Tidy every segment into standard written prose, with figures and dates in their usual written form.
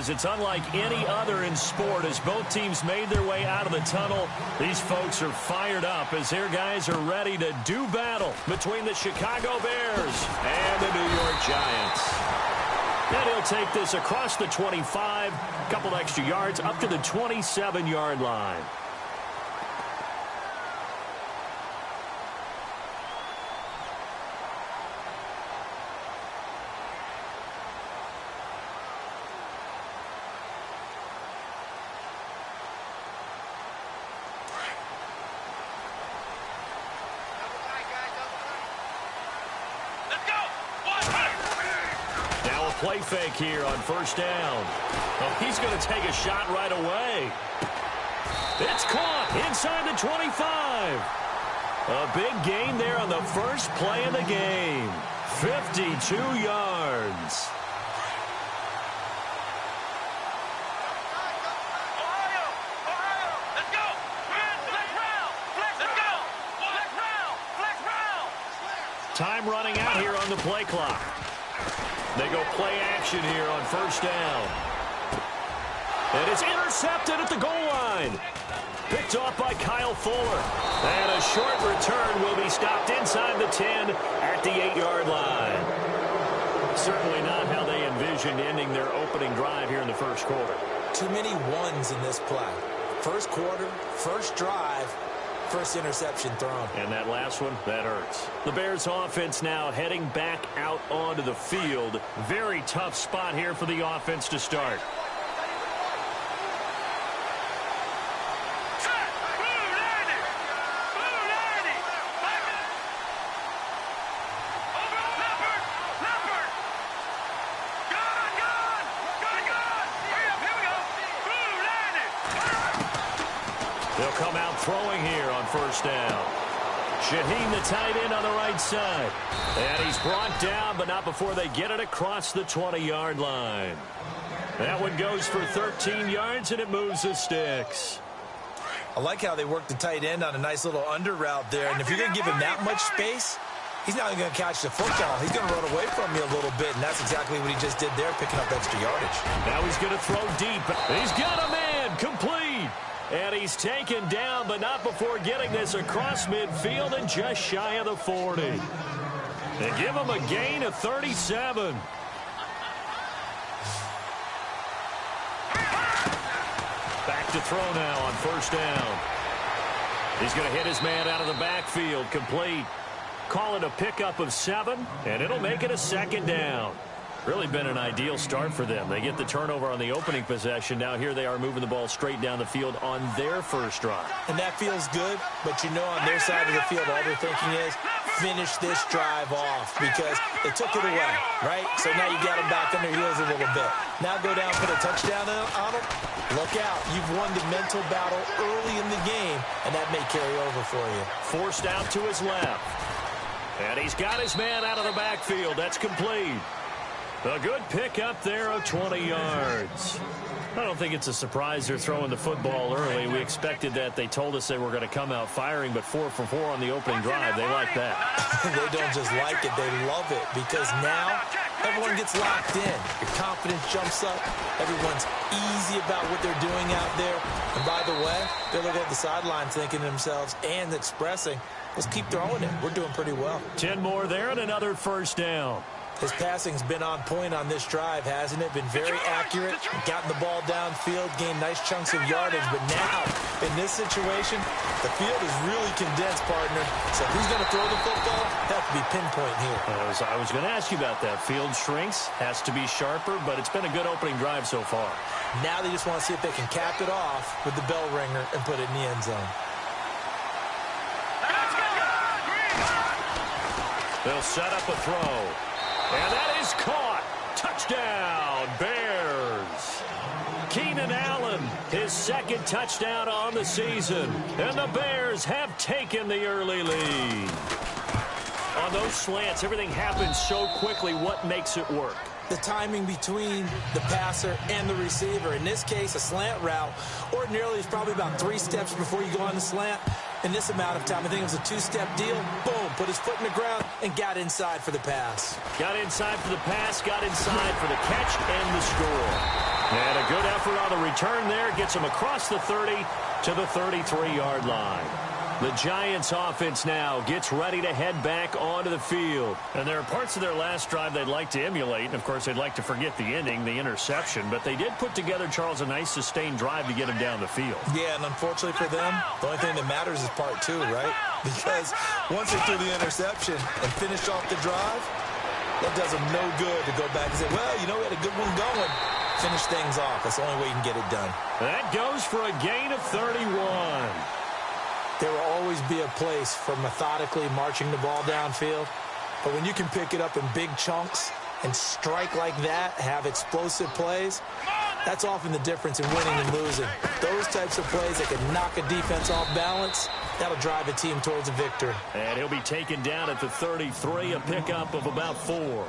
because it's unlike any other in sport. As both teams made their way out of the tunnel, these folks are fired up as their guys are ready to do battle between the Chicago Bears and the New York Giants. And he'll take this across the 25, a couple extra yards up to the 27-yard line. Play fake here on first down. Oh, he's going to take a shot right away. It's caught inside the 25. A big gain there on the first play of the game. 52 yards. Time running out here on the play clock. They go play action here on first down. And it's intercepted at the goal line. Picked off by Kyle Fuller. And a short return will be stopped inside the 10 at the 8-yard line. Certainly not how they envisioned ending their opening drive here in the first quarter. Too many ones in this play. First quarter, first drive, first interception thrown. And that last one, that hurts. The Bears offense now heading back out onto the field. Very tough spot here for the offense to start. They'll come out throwing here on first down. Shaheen, the tight end, on the right side. And he's brought down, but not before they get it across the 20-yard line. That one goes for 13 yards, and it moves the sticks. I like how they work the tight end on a nice little under route there. And if you're going to give him that much space, he's not going to catch the football. He's going to run away from you a little bit, and that's exactly what he just did there, picking up extra yardage. Now he's going to throw deep. He's got a man complete. And he's taken down, but not before getting this across midfield and just shy of the 40. They give him a gain of 37. Back to throw now on first down. He's going to hit his man out of the backfield, complete. Call it a pickup of 7, and it'll make it a second down. Really been an ideal start for them. They get the turnover on the opening possession. Now here they are moving the ball straight down the field on their first drive. And that feels good, but you know on their side of the field all they're thinking is finish this drive off because they took it away, right? So now you got them back on their heels a little bit. Now go down, put a touchdown on them. Look out. You've won the mental battle early in the game, and that may carry over for you. Forced out to his left. And he's got his man out of the backfield. That's complete. A good pickup there of 20 yards. I don't think it's a surprise they're throwing the football early. We expected that. They told us they were going to come out firing, but 4 for 4 on the opening drive. They like that. They don't just like it. They love it because now everyone gets locked in. Your confidence jumps up. Everyone's easy about what they're doing out there. And by the way, they're looking at the sideline thinking to themselves and expressing, let's keep throwing it. We're doing pretty well. 10 more there and another first down. His passing's been on point on this drive, hasn't it? Been very accurate, gotten the ball downfield, gained nice chunks of yardage. But now, in this situation, the field is really condensed, partner. So who's going to throw the football? Have to be pinpoint here. I was going to ask you about that. Field shrinks, has to be sharper, but it's been a good opening drive so far. Now they just want to see if they can cap it off with the bell ringer and put it in the end zone. They'll set up a throw. And that is caught. Touchdown, Bears. Keenan Allen, his second touchdown on the season. And the Bears have taken the early lead. On those slants, everything happens so quickly. What makes it work? The timing between the passer and the receiver. In this case, a slant route. Ordinarily, it's probably about 3 steps before you go on the slant. In this amount of time, I think it was a 2-step deal. Boom, put his foot in the ground and got inside for the pass. Got inside for the pass, got inside for the catch and the score. And a effort on the return there. Gets him across the 30 to the 33-yard line. The Giants offense now gets ready to head back onto the field. And there are parts of their last drive they'd like to emulate. And, of course, they'd like to forget the ending, the interception. But they did put together, Charles, a nice sustained drive to get him down the field. Yeah, and unfortunately for them, the only thing that matters is part two, right? Because once they threw the interception and finished off the drive, that does them no good to go back and say, well, you know, we had a good one going. Finish things off. That's the only way you can get it done. That goes for a gain of 31. There will always be a place for methodically marching the ball downfield. But when you can pick it up in big chunks and strike like that, have explosive plays, that's often the difference in winning and losing. Those types of plays that can knock a defense off balance, that'll drive a team towards a victory. And he'll be taken down at the 33, a pickup of about 4.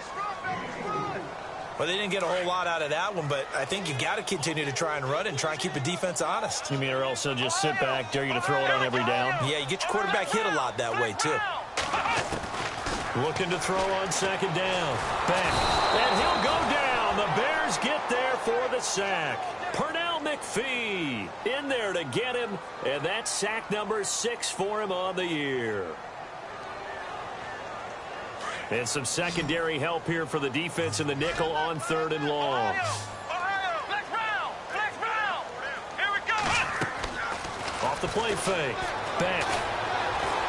Well, they didn't get a whole lot out of that one, but I think you got to continue to try and run and try and keep the defense honest. You mean or else they'll just sit back, dare you to throw it on every down? Yeah, you get your quarterback hit a lot that way, too. Looking to throw on second down. Back. And he'll go down. The Bears get there for the sack. Pernell McPhee in there to get him, and that's sack number 6 for him on the year. And some secondary help here for the defense in the nickel on 3rd and long. Off the play fake. Back.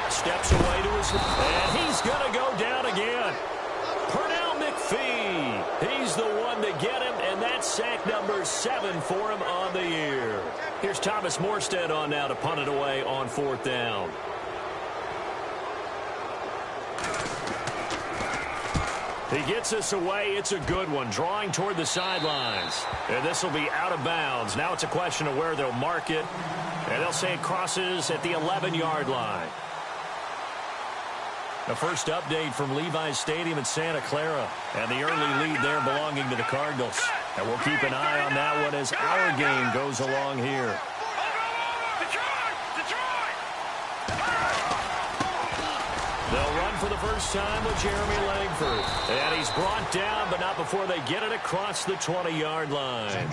Steps away to his... And he's going to go down again. Pernell McPhee. He's the one to get him, and that's sack number 7 for him on the year. Here's Thomas Morstead on now to punt it away on 4th down. He gets us away. It's a good one. Drawing toward the sidelines. And this will be out of bounds. Now it's a question of where they'll mark it. And they'll say it crosses at the 11-yard line. The first update from Levi's Stadium in Santa Clara. And the early lead there belonging to the Cardinals. And we'll keep an eye on that one as our game goes along here. They'll run for the first time with Jeremy Langford. And he's brought down, but not before they get it across the 20-yard line.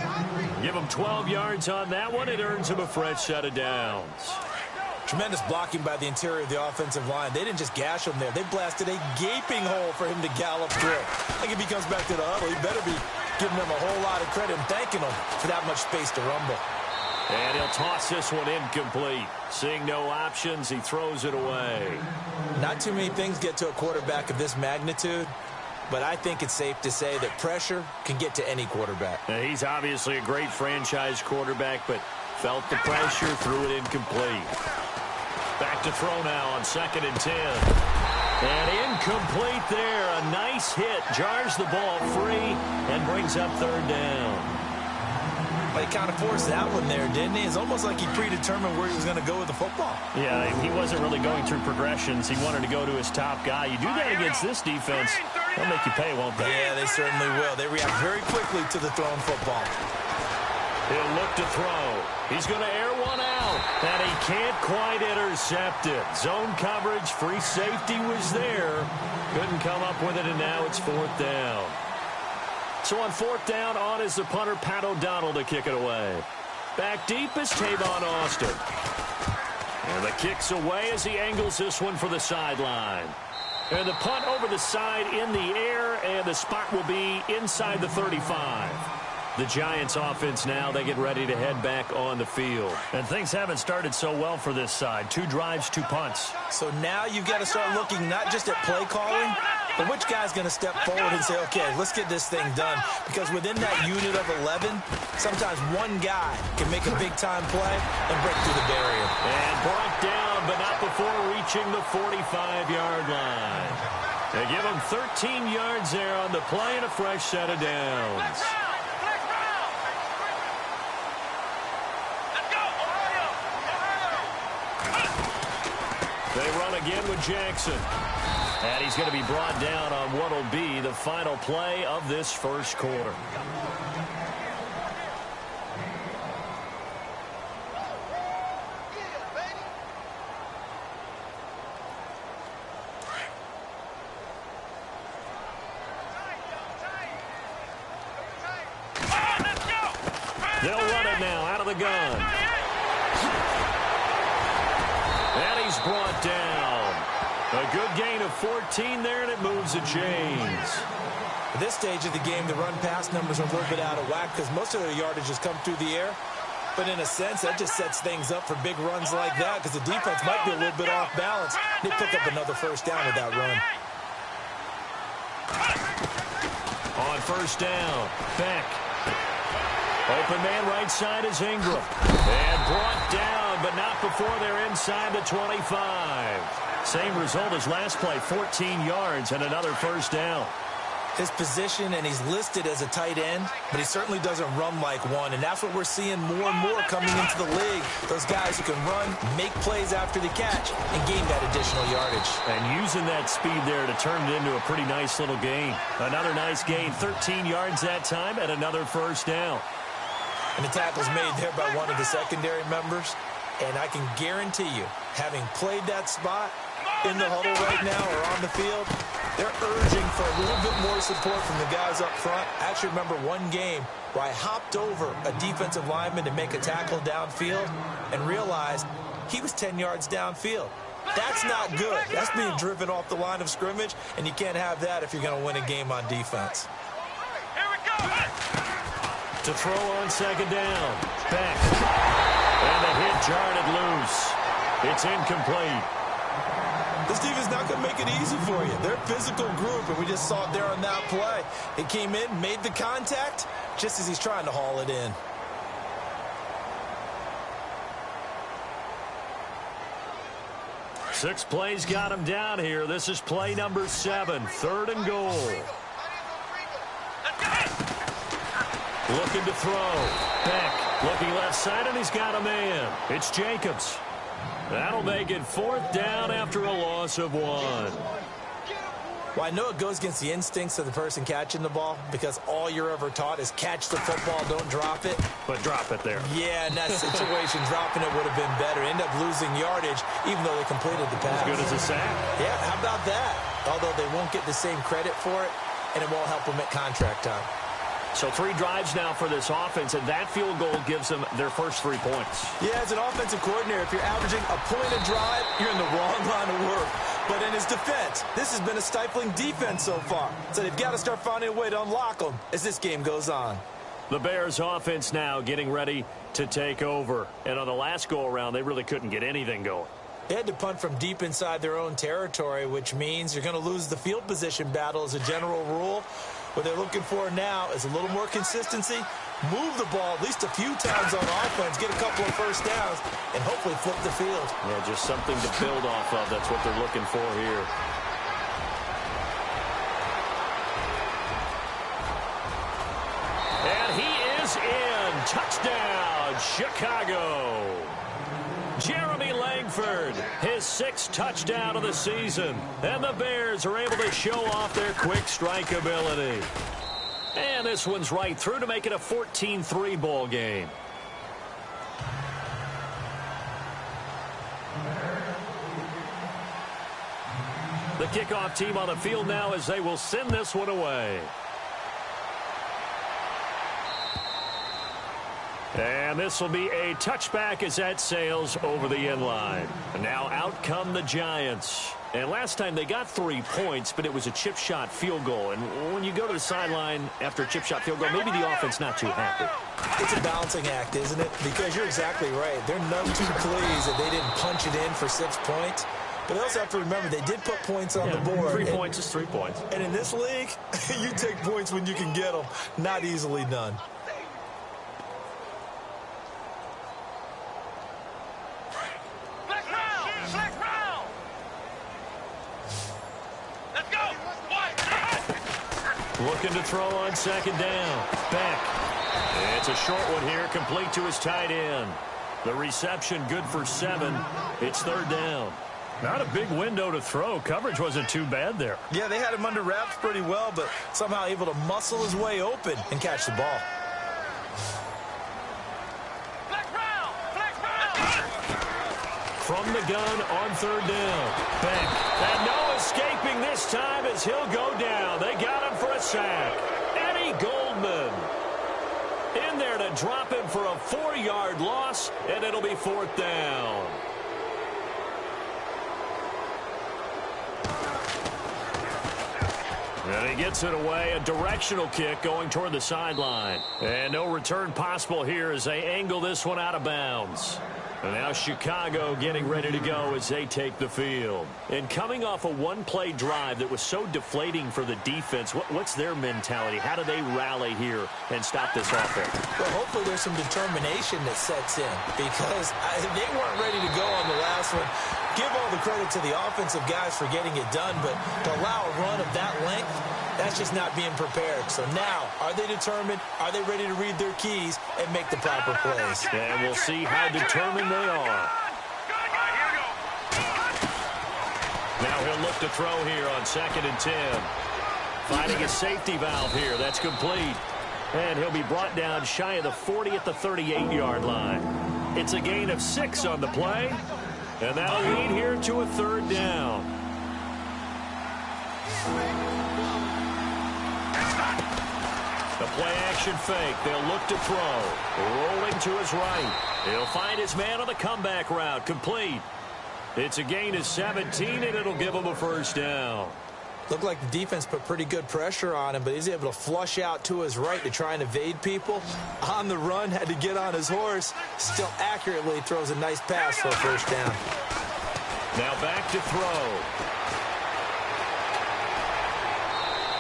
Give him 12 yards on that one. It earns him a fresh set of downs. Tremendous blocking by the interior of the offensive line. They didn't just gash him there. They blasted a gaping hole for him to gallop through. I think if he comes back to the huddle, he better be giving them a whole lot of credit and thanking them for that much space to rumble. And he'll toss this one incomplete. Seeing no options, he throws it away. Not too many things get to a quarterback of this magnitude, but I think it's safe to say that pressure can get to any quarterback. Now, he's obviously a great franchise quarterback, but felt the pressure, threw it incomplete. Back to throw now on 2nd and 10. And incomplete there. A nice hit. Jars the ball free and brings up 3rd down. But he kind of forced that one there, didn't he? It's almost like he predetermined where he was going to go with the football. Yeah, he wasn't really going through progressions. He wanted to go to his top guy. You do that against this defense, they'll make you pay, won't they? Yeah, they certainly will. They react very quickly to the thrown football. He'll look to throw. He's going to air one out, and he can't quite intercept it. Zone coverage, free safety was there. Couldn't come up with it, and now it's 4th down. So on 4th down, on is the punter, Pat O'Donnell, to kick it away. Back deep is Tavon Austin. And the kick's away as he angles this one for the sideline. And the punt over the side in the air, and the spot will be inside the 35. The Giants offense now, they get ready to head back on the field. And things haven't started so well for this side. 2 drives, 2 punts. So now you've got to start looking not just at play calling, but which guy's going to step forward and say, okay, let's get this thing done. Because within that unit of 11, sometimes one guy can make a big-time play and break through the barrier. And brought down, but not before reaching the 45-yard line. They give him 13 yards there on the play and a fresh set of downs. They run again with Jackson. And he's going to be brought down on what will be the final play of this first quarter. They'll the gun. And he's brought down. A good gain of 14 there, and it moves the chains. At this stage of the game, the run-pass numbers are a little bit out of whack because most of their yardage has come through the air. But in a sense, that just sets things up for big runs like that because the defense might be a little bit off balance. They pick up another first down with that run. On first down, Beck. Open man right side is Ingram. And brought down, but not before they're inside the 25. Same result as last play, 14 yards and another first down. His position, and he's listed as a tight end, but he certainly doesn't run like one, and that's what we're seeing more and more coming into the league. Those guys who can run, make plays after the catch, and gain that additional yardage. And using that speed there to turn it into a pretty nice little gain. Another nice gain, 13 yards that time, and another first down. And the tackle's made there by one of the secondary members, and I can guarantee you, having played that spot in the huddle right now or on the field, they're urging for a little bit more support from the guys up front. I actually remember one game where I hopped over a defensive lineman to make a tackle downfield and realized he was 10 yards downfield. That's not good. That's being driven off the line of scrimmage, and you can't have that if you're going to win a game on defense. Here we go. To throw on second down. Beck. And the hit jarred it loose. It's incomplete. This defense not going to make it easy for you. They're a physical group, and we just saw it there on that play. It came in, made the contact, just as he's trying to haul it in. Six plays got him down here. This is play number 7, 3rd and goal. Looking to throw. Beck looking left side, and he's got a man. It's Jacobs. That'll make it 4th down after a loss of 1. Well, I know it goes against the instincts of the person catching the ball because all you're ever taught is catch the football, don't drop it. But drop it there. Yeah, in that situation, dropping it would have been better. End up losing yardage, even though they completed the pass. As good as a sack. Yeah, how about that? Although they won't get the same credit for it, and it won't help them at contract time. So 3 drives now for this offense, and that field goal gives them their first 3 points. Yeah, as an offensive coordinator, if you're averaging a point a drive, you're in the wrong line of work. But in his defense, this has been a stifling defense so far. So they've got to start finding a way to unlock them as this game goes on. The Bears offense now getting ready to take over. And on the last go-around, they really couldn't get anything going. They had to punt from deep inside their own territory, which means you're going to lose the field position battle as a general rule. What they're looking for now is a little more consistency, move the ball at least a few times on offense, get a couple of first downs, and hopefully flip the field. Yeah, just something to build off of. That's what they're looking for here. And he is in. Touchdown, Chicago. Jeremy Langford, his 6th touchdown of the season. And the Bears are able to show off their quick strike ability. And this one's right through to make it a 14-3 ball game. The kickoff team on the field now as they will send this one away. And this will be a touchback as that sails over the end line. And now out come the Giants. And last time they got 3 points, but it was a chip shot field goal. And when you go to the sideline after a chip shot field goal, maybe the offense not too happy. It's a balancing act, isn't it? Because you're exactly right. They're none too pleased that they didn't punch it in for 6 points. But they also have to remember they did put points on the board. 3 points is 3 points. And in this league, you take points when you can get them. Not easily done. Looking to throw on second down. Beck. It's a short one here, complete to his tight end. The reception good for 7. It's 3rd down. Not a big window to throw. Coverage wasn't too bad there. Yeah, they had him under wraps pretty well, but somehow able to muscle his way open and catch the ball. From the gun on 3rd down. Beck. And no escaping this time as he'll go down. They got him for a sack. Eddie Goldman. In there to drop him for a 4-yard loss, and it'll be 4th down. And he gets it away, a directional kick going toward the sideline. And no return possible here as they angle this one out of bounds. And now Chicago getting ready to go as they take the field. And coming off a one-play drive that was so deflating for the defense, what's their mentality? How do they rally here and stop this offense? Well, hopefully there's some determination that sets in because they weren't ready to go on the last one. Give all the credit to the offensive guys for getting it done, but to allow a run of that length, that's just not being prepared. So now, are they determined? Are they ready to read their keys and make the proper plays? And we'll see how determined they are. Now he'll look to throw here on 2nd and 10. Finding a safety valve here. That's complete. And he'll be brought down shy of the 40 at the 38-yard line. It's a gain of 6 on the play. And that'll lead here to a 3rd down. The play-action fake. They'll look to throw. Rolling to his right. He'll find his man on the comeback route. Complete. It's a gain of 17, and it'll give him a 1st down. Looked like the defense put pretty good pressure on him, but he's able to flush out to his right to try and evade people. On the run, had to get on his horse. Still accurately throws a nice pass for a 1st down. Now back to throw.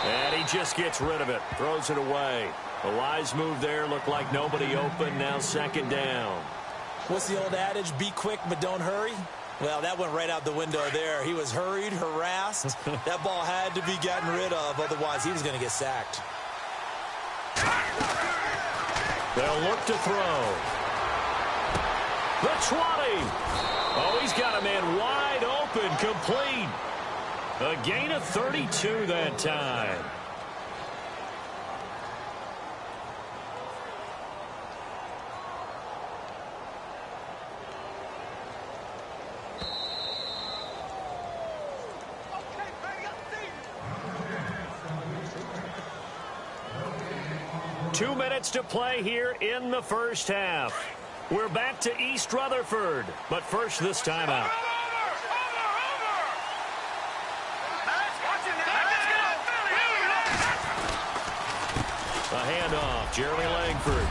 And he just gets rid of it. Throws it away. A wise move there. Looked like nobody open. Now 2nd down. What's the old adage? Be quick, but don't hurry. Well, that went right out the window there. He was hurried, harassed. That ball had to be gotten rid of. Otherwise, he was going to get sacked. They'll look to throw. The 20. Oh, he's got a man wide open. Complete. A gain of 32 that time. Two minutes to play here in the 1st half. We're back to East Rutherford, but first this timeout. A handoff, Jeremy Langford.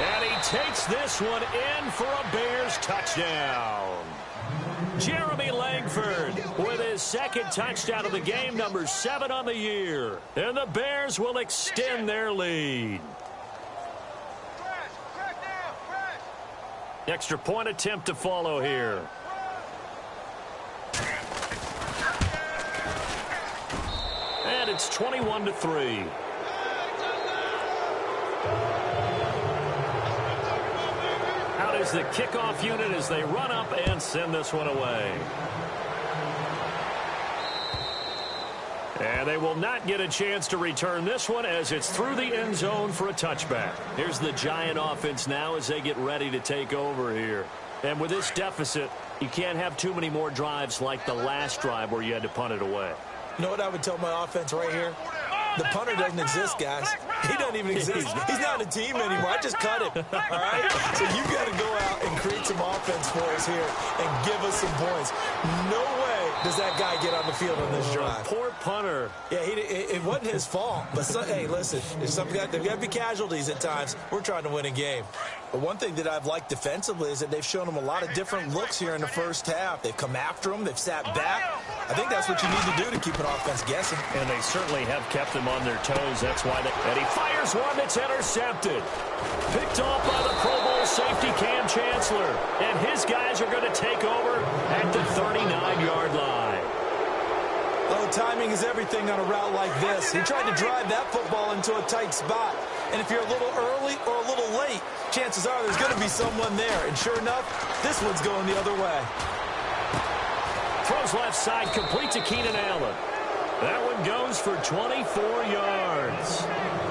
And he takes this one in for a Bears touchdown. Jeremy Langford with his 2nd touchdown of the game, number 7 on the year. And the Bears will extend their lead. Extra point attempt to follow here. And it's 21-3. Out is the kickoff unit as they run up and send this one away. And they will not get a chance to return this one as it's through the end zone for a touchback. Here's the Giant offense now as they get ready to take over here. And with this deficit, you can't have too many more drives like the last drive where you had to punt it away. You know what I would tell my offense right here? The punter doesn't exist, guys. He doesn't even exist. He's not a team anymore. I just cut him. All right? So you've got to go out and create some offense for us here and give us some points. No way does that guy get on the field on this drive. Poor punter. Yeah, it wasn't his fault. But, hey, listen, there's got to be casualties at times. We're trying to win a game. But one thing that I've liked defensively is that they've shown them a lot of different looks here in the 1st half. They've come after them. They've sat back. I think that's what you need to do to keep an offense guessing. And they certainly have kept them on their toes. That's why and he fires one that's intercepted. Picked off by the Pro Bowl safety Cam Chancellor. And his guys are going to take over at the 39-yard line. Oh, timing is everything on a route like this. He tried to drive that football into a tight spot. And if you're a little early or a little late, chances are there's going to be someone there. And sure enough, this one's going the other way. Throws left side, complete to Keenan Allen. That one goes for 24 yards.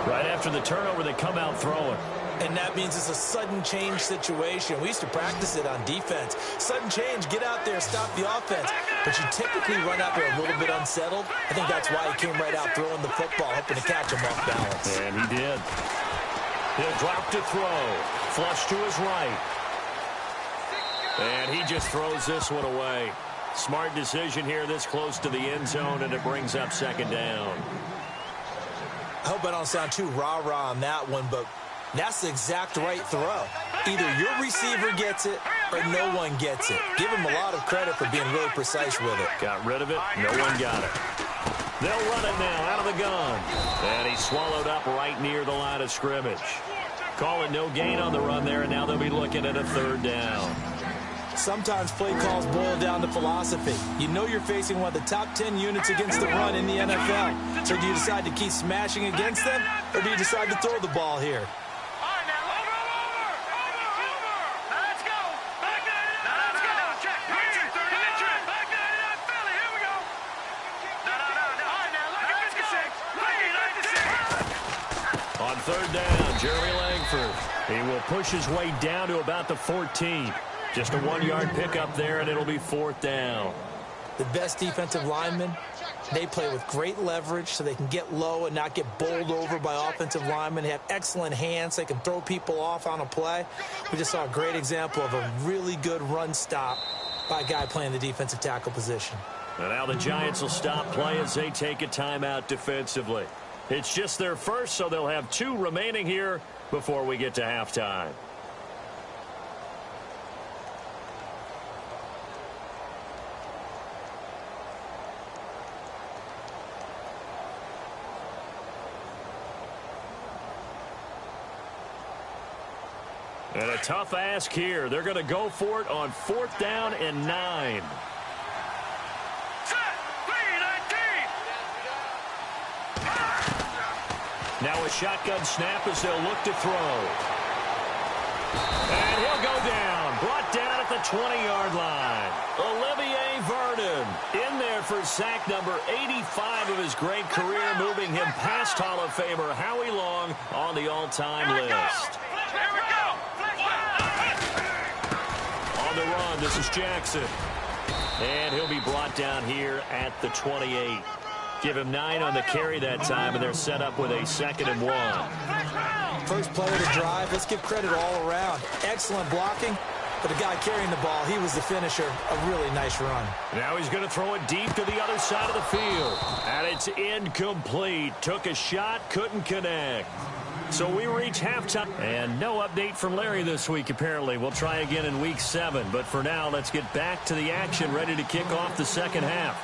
Right after the turnover, they come out throwing. And that means it's a sudden change situation. We used to practice it on defense. Sudden change, get out there, stop the offense. But you typically run out there a little bit unsettled. I think that's why he came right out throwing the football, hoping to catch him off balance. And he did. He'll drop to throw. Flush to his right. And he just throws this one away. Smart decision here this close to the end zone, and it brings up second down. I hope I don't sound too rah-rah on that one, but that's the exact right throw. Either your receiver gets it or no one gets it. Give him a lot of credit for being really precise with it. Got rid of it. No one got it. They'll run it now out of the gun. And he's swallowed up right near the line of scrimmage. Call it no gain on the run there, and now they'll be looking at a third down. Sometimes play calls boil down to philosophy. You know you're facing one of the top 10 units against the run in the NFL. So do you decide to keep smashing against them, or do you decide to throw the ball here? On third down, Jeremy Langford. He will push his way down to about the 14. Just a 1-yard pickup there, and it'll be fourth down. The best defensive linemen, they play with great leverage so they can get low and not get bowled over by offensive linemen. They have excellent hands. They can throw people off on a play. We just saw a great example of a really good run stop by a guy playing the defensive tackle position. And now the Giants will stop play as they take a timeout defensively. It's just their first, so they'll have 2 remaining here before we get to halftime. And a tough ask here. They're going to go for it on fourth down and 9. Now a shotgun snap as they'll look to throw. And he'll go down. Brought down at the 20-yard line. Olivier Vernon in there for sack number 85 of his great career, moving him past Hall of Famer Howie Long on the all-time list. On the run, this is Jackson. And he'll be brought down here at the 28. Give him 9 on the carry that time, and they're set up with a 2nd and 1. First play of the drive, let's give credit all around. Excellent blocking, but the guy carrying the ball, he was the finisher. A really nice run. Now he's going to throw it deep to the other side of the field. And it's incomplete. Took a shot, couldn't connect. So we reach halftime. And no update from Larry this week, apparently. We'll try again in week 7. But for now, let's get back to the action, ready to kick off the second half.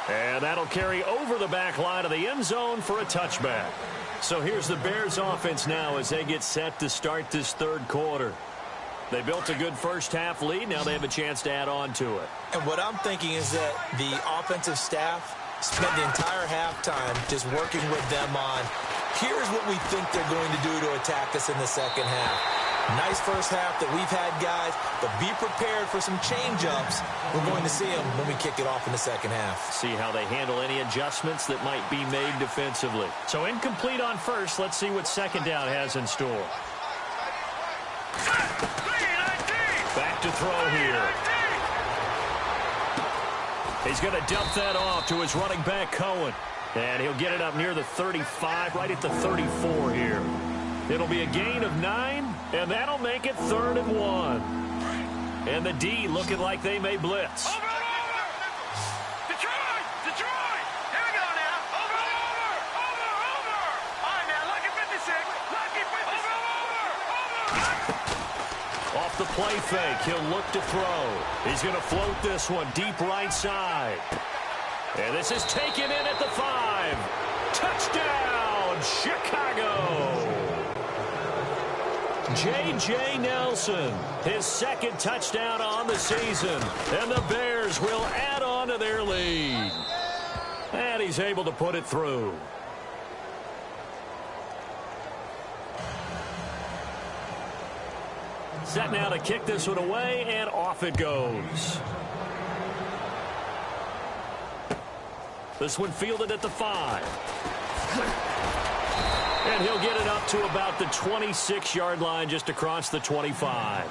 And that'll carry over the back line of the end zone for a touchback. So here's the Bears offense now as they get set to start this third quarter. They built a good first half lead. Now they have a chance to add on to it. And what I'm thinking is that the offensive staff spent the entire halftime just working with them on, here's what we think they're going to do to attack us in the second half. Nice first half that we've had, guys, but be prepared for some change-ups. We're going to see them when we kick it off in the second half. See how they handle any adjustments that might be made defensively. So incomplete on first. Let's see what second down has in store. Back to throw here. He's going to dump that off to his running back, Cohen. And he'll get it up near the 35, right at the 34 here. It'll be a gain of 9, and that'll make it 3rd and 1. And the D looking like they may blitz. Over! Detroit! Here we go now. Over! All right, now, lucky 56. Lucky 56. Off the play fake, he'll look to throw. He's going to float this one deep right side. And this is taken in at the 5. Touchdown, Chicago! J.J. Nelson, his 2nd touchdown on the season. And the Bears will add on to their lead. And he's able to put it through. Set now to kick this one away, and off it goes. This one fielded at the 5. And he'll get it up to about the 26-yard line, just across the 25.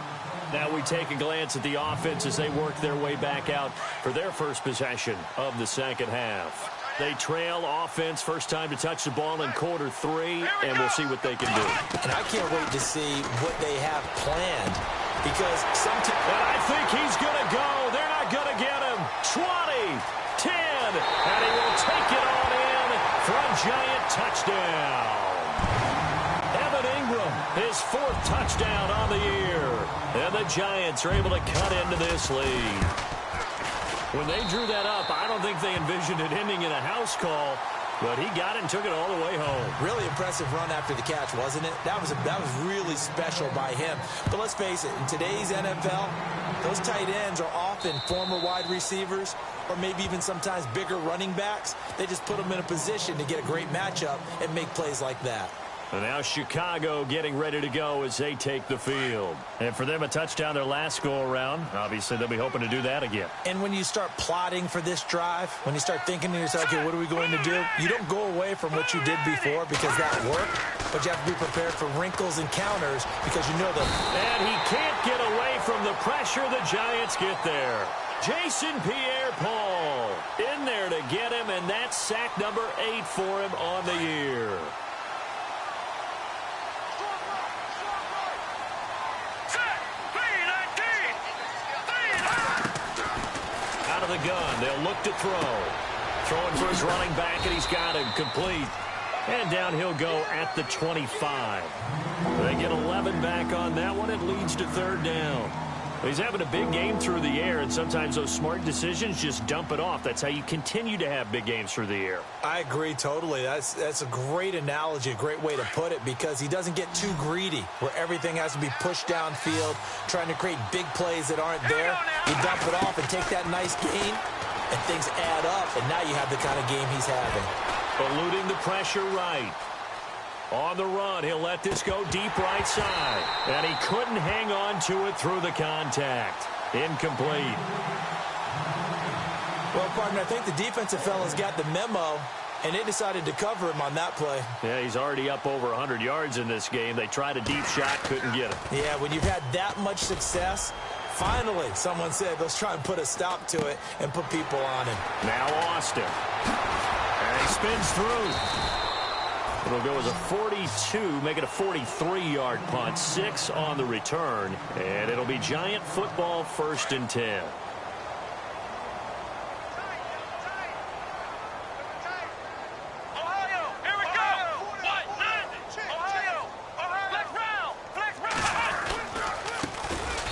Now we take a glance at the offense as they work their way back out for their first possession of the second half. They trail offense first time to touch the ball in quarter 3, and we'll see what they can do. And I can't wait to see what they have planned because sometimes... And I think he's going to go. They're not going to get him. 20, 10, and he will take it on in for a Giant touchdown. His 4th touchdown on the year. And the Giants are able to cut into this lead. When they drew that up, I don't think they envisioned it ending in a house call, but he got it and took it all the way home. Really impressive run after the catch, wasn't it? That was really special by him. But let's face it, in today's NFL, those tight ends are often former wide receivers or maybe even sometimes bigger running backs. They just put them in a position to get a great matchup and make plays like that. And now Chicago getting ready to go as they take the field. And for them, a touchdown their last go-around. Obviously, they'll be hoping to do that again. And when you start plotting for this drive, when you start thinking to yourself, okay, what are we going to do? You don't go away from what you did before because that worked, but you have to be prepared for wrinkles and counters because you know them. And he can't get away from the pressure. The Giants get there. Jason Pierre-Paul in there to get him, and that's sack number 8 for him on the year. Out of the gun, they'll look to throw. Throwing for his running back, and he's got him complete. And down he'll go at the 25. They get 11 back on that one. It leads to 3rd down. He's having a big game through the air, and sometimes those smart decisions just dump it off. That's how you continue to have big games through the air. I agree totally. That's a great analogy, a great way to put it, because he doesn't get too greedy where everything has to be pushed downfield, trying to create big plays that aren't there. You dump it off and take that nice gain, and things add up, and now you have the kind of game he's having. Eluding the pressure right. On the run, he'll let this go deep right side. And he couldn't hang on to it through the contact. Incomplete. Well, partner, I think the defensive fellas got the memo, and they decided to cover him on that play. Yeah, he's already up over 100 yards in this game. They tried a deep shot, couldn't get him. Yeah, when you've had that much success, finally, someone said, let's try and put a stop to it and put people on him. Now Austin. And he spins through. It'll go as a 42, make it a 43-yard punt, 6 on the return, and it'll be Giant football 1st and 10. Ohio, here we go. What? Ohio, flex round.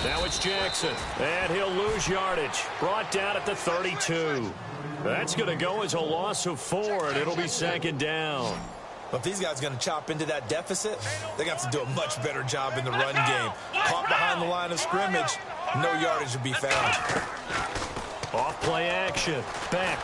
Now it's Jackson, and he'll lose yardage. Brought down at the 32. That's going to go as a loss of 4, and it'll be 2nd down. If these guys are going to chop into that deficit, they're going to have to do a much better job in the run game. Caught behind the line of scrimmage, no yardage to be found. Off play action. Beck.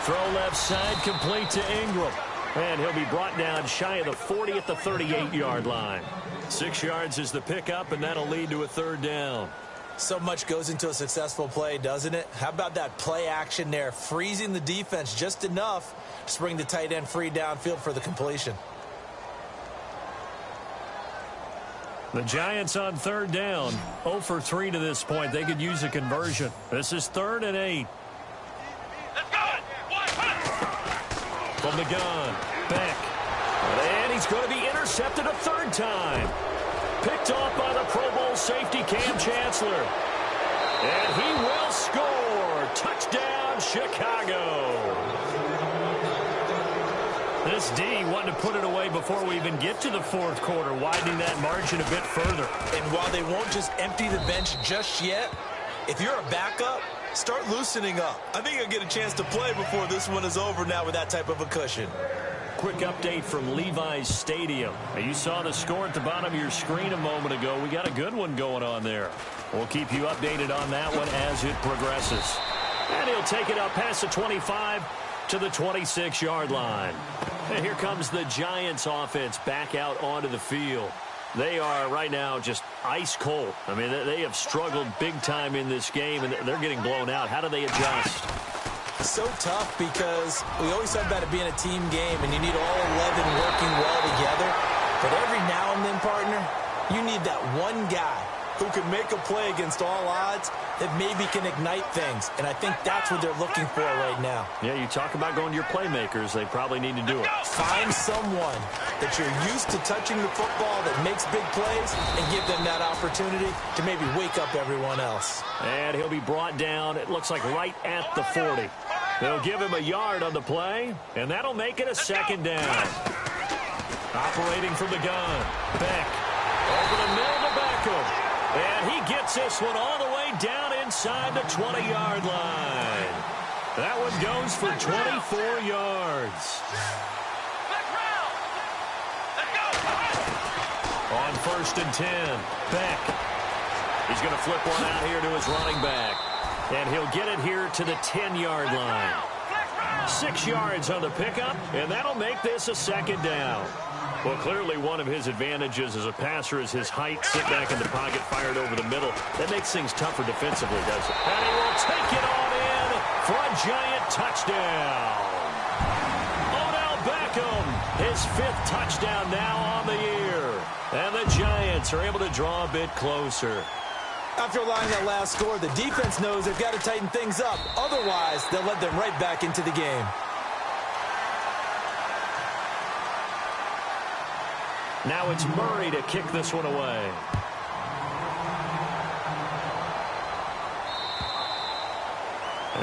Throw left side, complete to Ingram. And he'll be brought down shy of the 40 at the 38-yard line. 6 yards is the pickup, and that'll lead to a 3rd down. So much goes into a successful play, doesn't it? How about that play action there, freezing the defense just enough to bring the tight end free downfield for the completion. The Giants on 3rd down, 0 for 3 to this point. They could use a conversion. This is 3rd and 8. Let's go. From the gun, Beck. And he's going to be intercepted a 3rd time. Picked off by the Pro Bowl safety Cam Chancellor. And he will score. Touchdown, Chicago. This D wanted to put it away before we even get to the 4th quarter, widening that margin a bit further. And while they won't just empty the bench just yet, if you're a backup, start loosening up. I think you'll get a chance to play before this one is over now with that type of a cushion. Quick update from Levi's Stadium. Now, you saw the score at the bottom of your screen a moment ago. We got a good one going on there. We'll keep you updated on that one as it progresses. And he'll take it up past the 25 to the 26-yard line. And here comes the Giants offense back out onto the field. They are right now just ice cold. I mean, they have struggled big time in this game, and they're getting blown out. How do they adjust? So tough because we always talk about it being a team game, and you need all 11 working well together. But every now and then, partner, you need that one guy who can make a play against all odds that maybe can ignite things. And I think that's what they're looking for right now. Yeah, you talk about going to your playmakers. They probably need to do it. Find someone that you're used to touching the football that makes big plays and give them that opportunity to maybe wake up everyone else. And he'll be brought down, it looks like right at the 40. They'll give him a yard on the play, and that'll make it a second down. Operating from the gun, Beck over the middle to Beckham. And he gets this one all the way down inside the 20-yard line. That one goes for 24 yards. On 1st and 10, Beck. He's going to flip one out here to his running back. And he'll get it here to the 10-yard line. 6 yards on the pickup, and that'll make this a second down. Well, clearly one of his advantages as a passer is his height. Sit back in the pocket, fired over the middle. That makes things tougher defensively, doesn't it? And he will take it on in for a giant touchdown. Odell Beckham, his 5th touchdown now on the year. And the Giants are able to draw a bit closer. After allowing that last score, the defense knows they've got to tighten things up. Otherwise, they'll let them right back into the game. Now it's Murray to kick this one away.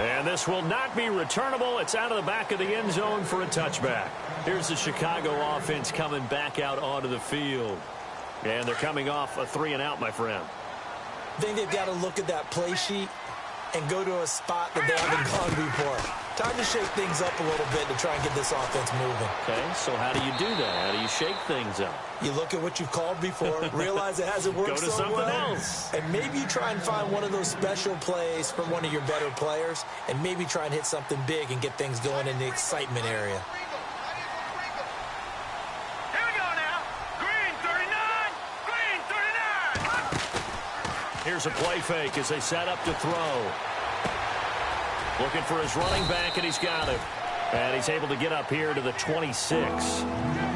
And this will not be returnable. It's out of the back of the end zone for a touchback. Here's the Chicago offense coming back out onto the field. And they're coming off a 3-and-out, my friend. I think they've got to look at that play sheet and go to a spot that they haven't gone before. Time to shake things up a little bit to try and get this offense moving. Okay, so how do you do that? How do you shake things up? You look at what you've called before, realize it hasn't worked so well. Go to something else. And maybe you try and find one of those special plays from one of your better players, and maybe try and hit something big and get things going in the excitement area. Here we go now. Green 39. Green 39. Here's a play fake as they set up to throw. Looking for his running back, and he's got it. And he's able to get up here to the 26.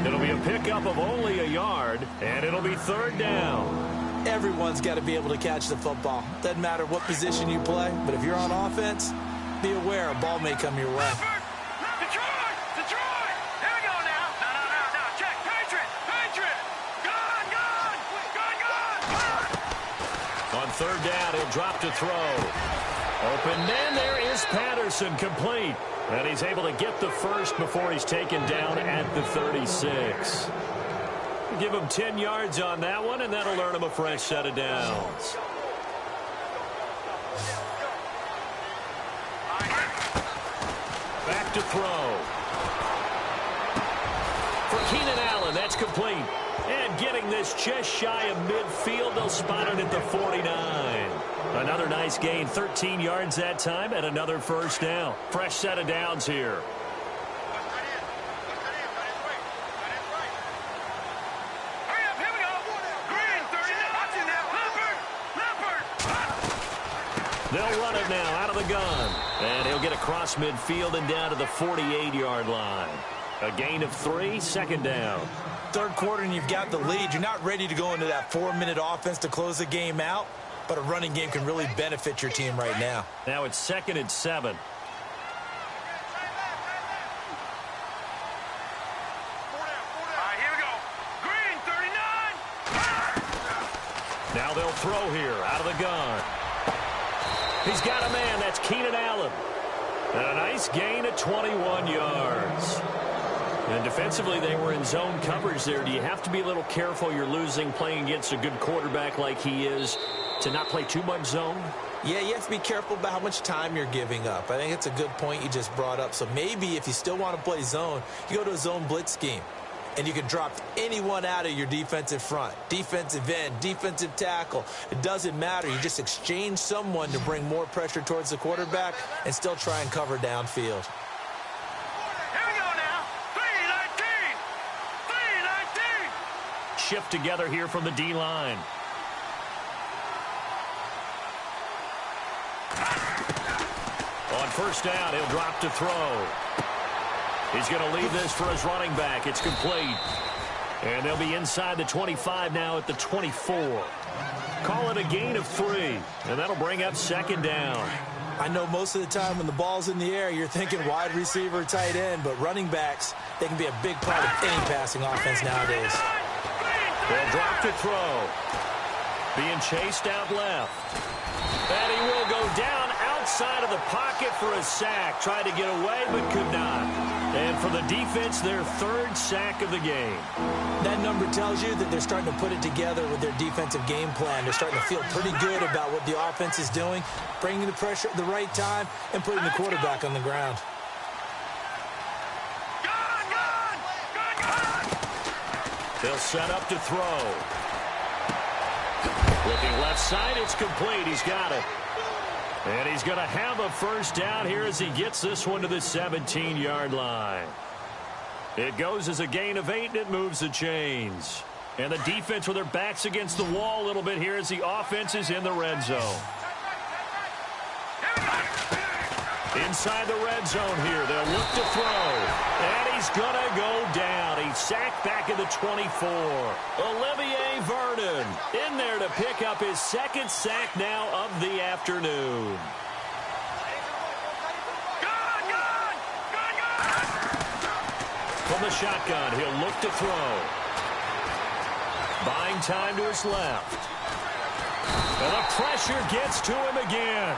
It'll be a pickup of only a yard, and it'll be 3rd down. Everyone's got to be able to catch the football. Doesn't matter what position you play, but if you're on offense, be aware a ball may come your way. Detroit! Detroit! Here we go now. No. Check. Patriot! Gun! On 3rd down, he'll drop to throw. Open man, there is Patterson, complete. And he's able to get the first before he's taken down at the 36. Give him 10 yards on that one, and that'll earn him a fresh set of downs. Back to throw. For Keenan Allen, that's complete. And getting this just shy of midfield, they'll spot it at the 49. Another nice gain, 13 yards that time, and another first down. Fresh set of downs here. Hurry up, here we go. Green 39. Leopard. They'll run it now out of the gun. And he'll get across midfield and down to the 48-yard line. A gain of 3, 2nd down. 3rd quarter and you've got the lead. You're not ready to go into that 4-minute offense to close the game out, but a running game can really benefit your team right now. Now it's 2nd and 7. All right, here we go. Green 39. Now they'll throw here out of the gun. He's got a man. That's Keenan Allen. And a nice gain of 21 yards. And defensively, they were in zone coverage there. Do you have to be a little careful? You're losing playing against a good quarterback like he is to not play too much zone? Yeah, you have to be careful about how much time you're giving up. I think it's a good point you just brought up. So maybe if you still want to play zone, you go to a zone blitz scheme. And you can drop anyone out of your defensive front. Defensive end, defensive tackle. It doesn't matter. You just exchange someone to bring more pressure towards the quarterback and still try and cover downfield. Shift together here from the D-line. On 1st down, he'll drop to throw. He's going to leave this for his running back. It's complete. And they'll be inside the 25 now at the 24. Call it a gain of 3, and that'll bring up second down. I know most of the time when the ball's in the air, you're thinking wide receiver, tight end, but running backs, they can be a big part of any passing offense nowadays. They'll drop to throw. Being chased out left. And he will go down outside of the pocket for a sack. Tried to get away, but could not. And for the defense, their 3rd sack of the game. That number tells you that they're starting to put it together with their defensive game plan. They're starting to feel pretty good about what the offense is doing, bringing the pressure at the right time, and putting the quarterback on the ground. They'll set up to throw. Looking left side, it's complete. He's got it. And he's going to have a first down here as he gets this one to the 17-yard line. It goes as a gain of 8, and it moves the chains. And the defense with their backs against the wall a little bit here as the offense is in the red zone. Inside the red zone here, they'll look to throw. And he's going to go down. He's sacked back at the 24. Olivier Vernon in there to pick up his 2nd sack now of the afternoon. From the shotgun, he'll look to throw. Buying time to his left. And the pressure gets to him again.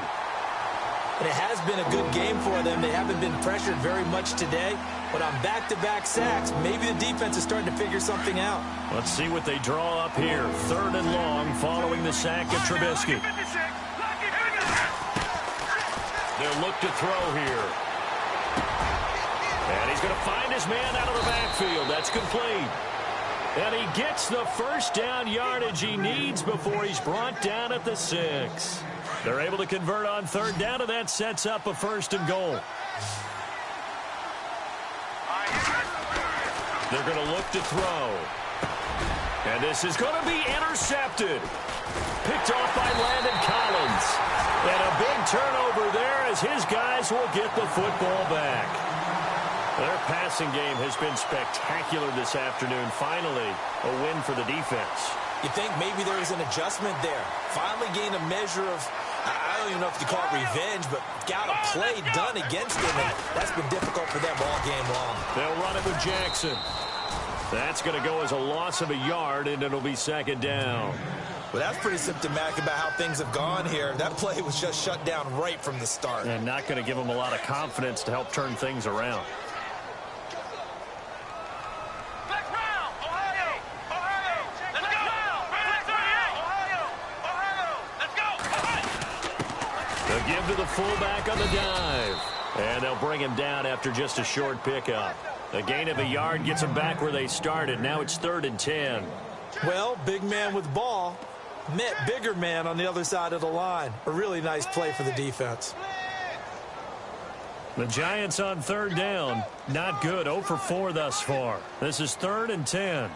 And it has been a good game for them. They haven't been pressured very much today. But on back-to-back sacks, maybe the defense is starting to figure something out. Let's see what they draw up here. 3rd and long following the sack of Trubisky. They'll look to throw here. And he's going to find his man out of the backfield. That's complete. And he gets the first down yardage he needs before he's brought down at the 6. They're able to convert on 3rd down, and that sets up a 1st and goal. They're going to look to throw. And this is going to be intercepted. Picked off by Landon Collins. And a big turnover there as his guys will get the football back. Their passing game has been spectacular this afternoon. Finally, a win for the defense. You think maybe there was an adjustment there. Finally gained a measure of, I don't even know if you call it revenge, but got a play done against him, and that's been difficult for them all game long. They'll run it with Jackson. That's going to go as a loss of a yard, and it'll be 2nd down. Well, that's pretty symptomatic about how things have gone here. That play was just shut down right from the start. And not going to give them a lot of confidence to help turn things around. They'll give to the fullback on the dive. And they'll bring him down after just a short pickup. A gain of a yard gets them back where they started. Now it's 3rd and 10. Well, big man with ball met bigger man on the other side of the line. A really nice play for the defense. The Giants on 3rd down. Not good. 0 for 4 thus far. This is 3rd and 10.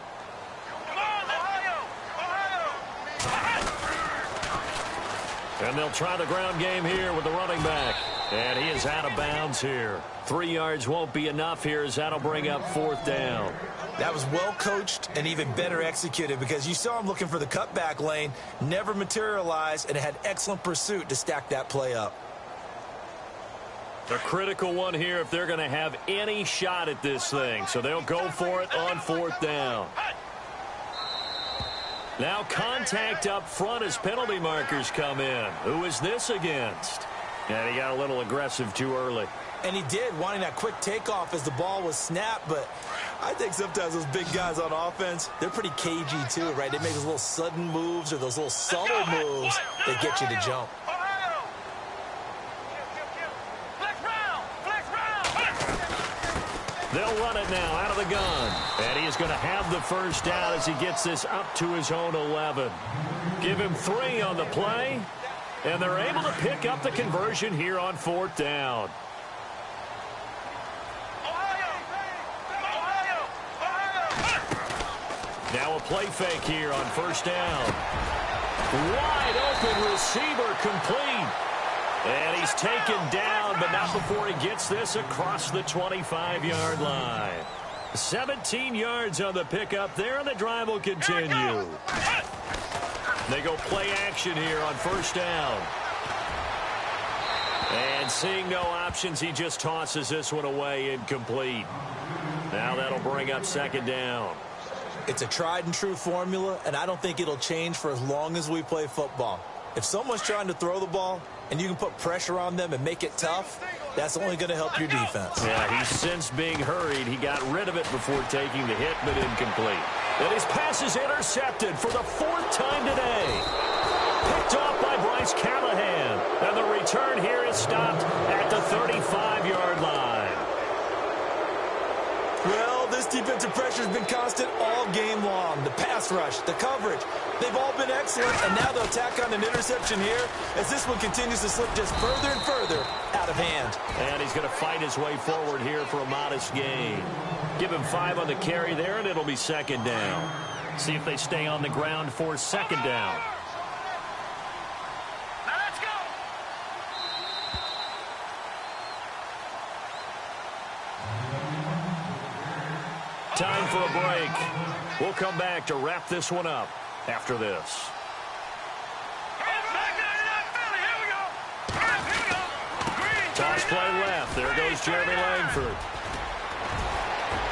And they'll try the ground game here with the running back. And he is out of bounds here. 3 yards won't be enough here as that'll bring up 4th down. That was well coached and even better executed because you saw him looking for the cutback lane, never materialized, and had excellent pursuit to stack that play up. A critical one here if they're going to have any shot at this thing. So they'll go for it on 4th down. Now contact up front as penalty markers come in. Who is this against? And he got a little aggressive too early. And he did, wanting that quick takeoff as the ball was snapped. But I think sometimes those big guys on offense, they're pretty cagey too, right? They make those little sudden moves or those little subtle moves that get you to jump. They'll run it now out of the gun. And he is going to have the first down as he gets this up to his own 11. Give him 3 on the play. And they're able to pick up the conversion here on 4th down. Now a play fake here on 1st down. Wide open receiver complete. And he's taken down, but not before he gets this across the 25-yard line. 17 yards on the pickup there, and the drive will continue. They go play action here on first down. And seeing no options, he just tosses this one away incomplete. Now that'll bring up second down. It's a tried-and-true formula, and I don't think it'll change for as long as we play football. If someone's trying to throw the ball and you can put pressure on them and make it tough, that's only going to help your defense. Yeah, he's since being hurried. He got rid of it before taking the hit, but incomplete. And his pass is intercepted for the fourth time today. Picked off by Bryce Callahan. And the return here is stopped at the 35-yard line. Well, this defensive pressure has been constant all game long. The pass rush, the coverage, they've all been excellent, and now they'll tack on an interception here as this one continues to slip just further and further out of hand. And he's going to fight his way forward here for a modest gain. Give him 5 on the carry there, and it'll be second down. See if they stay on the ground for second down. Now let's go. Time for a break. We'll come back to wrap this one up after this. Toss play left. There goes Jeremy Langford.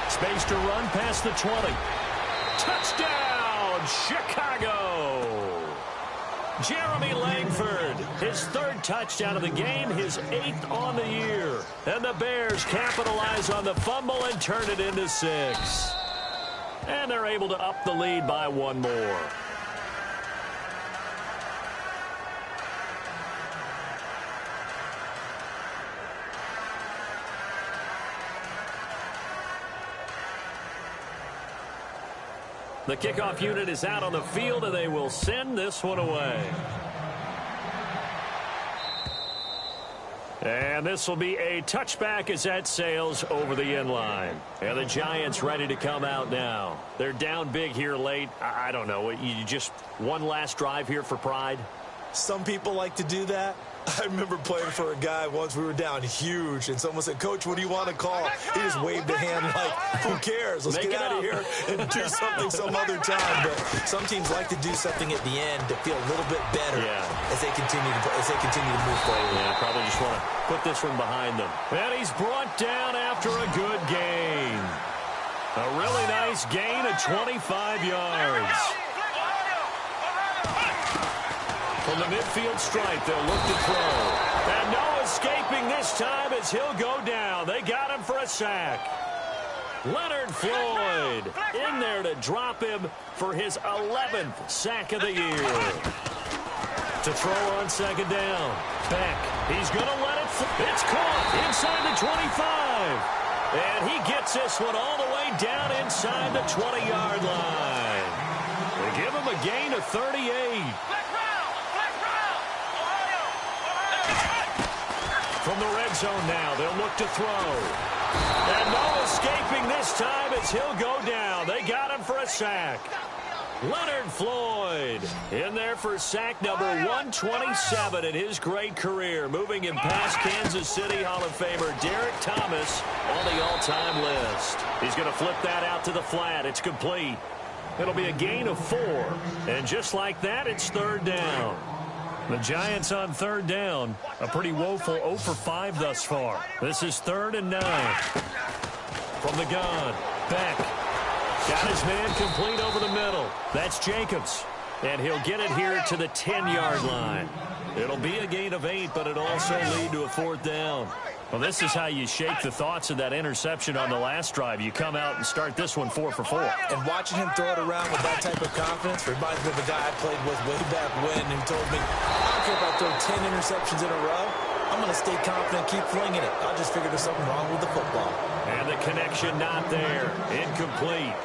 Space to run past the 20. Touchdown, Chicago! Jeremy Langford, his 3rd touchdown of the game, his 8th on the year. And the Bears capitalize on the fumble and turn it into 6. And they're able to up the lead by 1 more. The kickoff unit is out on the field, and they will send this one away. And this will be a touchback as that sails over the end line. And the Giants ready to come out now. They're down big here late. I don't know. You just one last drive here for pride? Some people like to do that. I remember playing for a guy once. We were down huge, and someone said, "Coach, what do you want to call?" He just waved a hand like, "Who cares? Let's get out of here and do something some other time." But some teams like to do something at the end to feel a little bit better as they continue to move forward. Yeah, probably just want to put this one behind them. And he's brought down after a good gain. A really nice gain of 25 yards. From the midfield stripe, they'll look to throw. And no escaping this time as he'll go down. They got him for a sack. Leonard Floyd in there to drop him for his 11th sack of the year. To throw on second down. Beck, he's going to let it fly. It's caught inside the 25. And he gets this one all the way down inside the 20-yard line. They give him a gain of 38. From the red zone now, they'll look to throw. And no escaping this time as he'll go down. They got him for a sack. Leonard Floyd in there for sack number 127 in his great career, moving him past Kansas City Hall of Famer Derek Thomas on the all-time list. He's going to flip that out to the flat. It's complete. It'll be a gain of 4. And just like that, it's third down. The Giants on third down. A pretty woeful 0 for 5 thus far. This is 3rd and 9. From the gun, Beck. Got his man complete over the middle. That's Jacobs. And he'll get it here to the 10-yard line. It'll be a gain of 8, but it'll also lead to a 4th down. Well, this is how you shake the thoughts of that interception on the last drive. You come out and start this one 4 for 4. And watching him throw it around with that type of confidence reminds me of a guy I played with way back when who told me, "I don't care if I throw 10 interceptions in a row. I'm going to stay confident, keep flinging it. I just figured there's something wrong with the football." And the connection not there. Incomplete.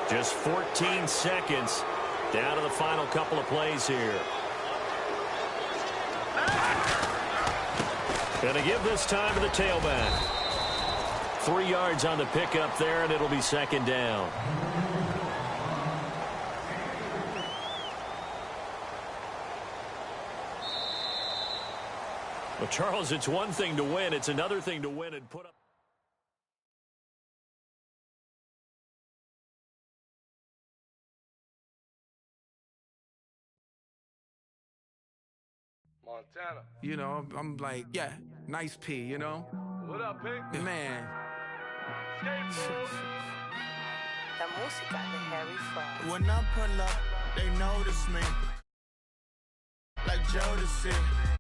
Just 14 seconds down to the final couple of plays here. Going to give this time to the tailback. 3 yards on the pickup there, and it'll be second down. Well, Charles, it's one thing to win. It's another thing to win and put up. Montana. You know, I'm like, yeah, nice P, you know? What up, Pink? Man. Skateboard. La música de Harry Fraud. When I pull up, they notice me. Like Jodeci.